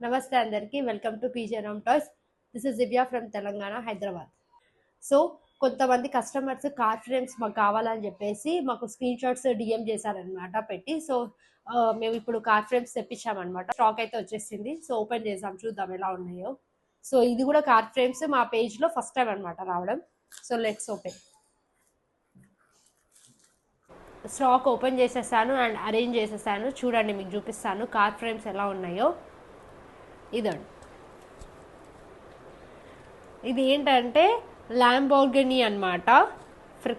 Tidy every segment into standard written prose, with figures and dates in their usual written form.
నమస్తే అందరికీ welcome to PJ Ram toys. This is Divya from Telangana, Hyderabad. So కొంతమంది కస్టమర్స్ కార్ ఫ్రేమ్స్ మాకు కావాలని చెప్పేసి మాకు స్క్రీన్ షాట్స్ డిఎం చేశారనమాట పెట్టి. సో మేము ఇప్పుడు కార్ ఫ్రేమ్స్ తెప్పించామన్నమాట. స్టాక్ అయితే వచ్చేసింది. సో ఓపెన్ చేద్దాం, చూద్దాం ఎలా ఉన్నాయో. సో ఇది కూడా కార్ ఫ్రేమ్స్ మా పేజ్లో ఫస్ట్ టైం అనమాట రావడం. So let's open. Stock open చేసేసాను అండ్ అరేంజ్ చేసేసాను. చూడండి, మీకు చూపిస్తాను కార్ ఫ్రేమ్స్ ఎలా ఉన్నాయో. ఇదండి, ఇది ఏంటంటే ల్యాంబోర్గినీ అనమాట.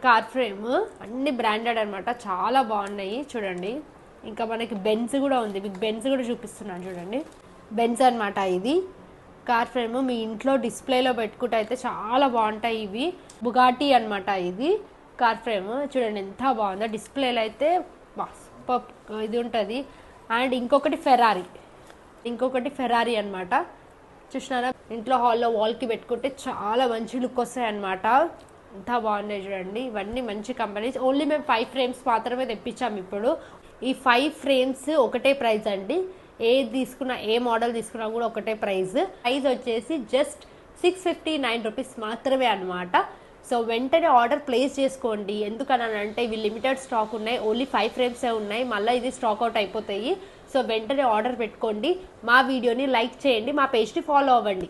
కార్ ఫ్రేమ్ అన్ని బ్రాండెడ్ అనమాట, చాలా బాగున్నాయి చూడండి. ఇంకా మనకి బెంజ్ కూడా ఉంది, మీకు బెంజ్ కూడా చూపిస్తున్నాను చూడండి. బెంజ్ అనమాట ఇది కార్ ఫ్రేమ్. మీ ఇంట్లో డిస్ప్లేలో పెట్టుకుంటే అయితే చాలా బాగుంటాయి ఇవి. బుగాటి అనమాట ఇది కార్ ఫ్రేమ్. చూడండి ఎంత బాగుందో, డిస్ప్లేలో అయితే ఇది ఉంటుంది. అండ్ ఇంకొకటి ఫెరారీ అనమాట. చూసినారా, ఇంట్లో హాల్లో వాల్కి పెట్టుకుంటే చాలా మంచి లుక్ వస్తాయి అనమాట. ఎంత బాగున్నాయి చూడండి. ఇవన్నీ మంచి కంపెనీస్. ఓన్లీ మేము 5 ఫ్రేమ్స్ మాత్రమే తెప్పించాము ఇప్పుడు. ఈ 5 ఫ్రేమ్స్ ఒకటే ప్రైస్ అండి. ఏది తీసుకున్నా, ఏ మోడల్ తీసుకున్నా కూడా ఒకటే ప్రైస్ వచ్చేసి జస్ట్ 659 రూపీస్ మాత్రమే అనమాట. సో వెంటనే ఆర్డర్ ప్లేస్ చేసుకోండి. ఎందుకనంటే ఇవి లిమిటెడ్ స్టాక్ ఉన్నాయి, ఓన్లీ 5 ఫ్రేమ్సే ఉన్నాయి. మళ్ళీ ఇది స్టాక్ అవుట్ అయిపోతాయి. సో వెంటనే ఆర్డర్ పెట్టుకోండి. మా వీడియోని లైక్ చేయండి, మా పేజ్ని ఫాలో అవ్వండి.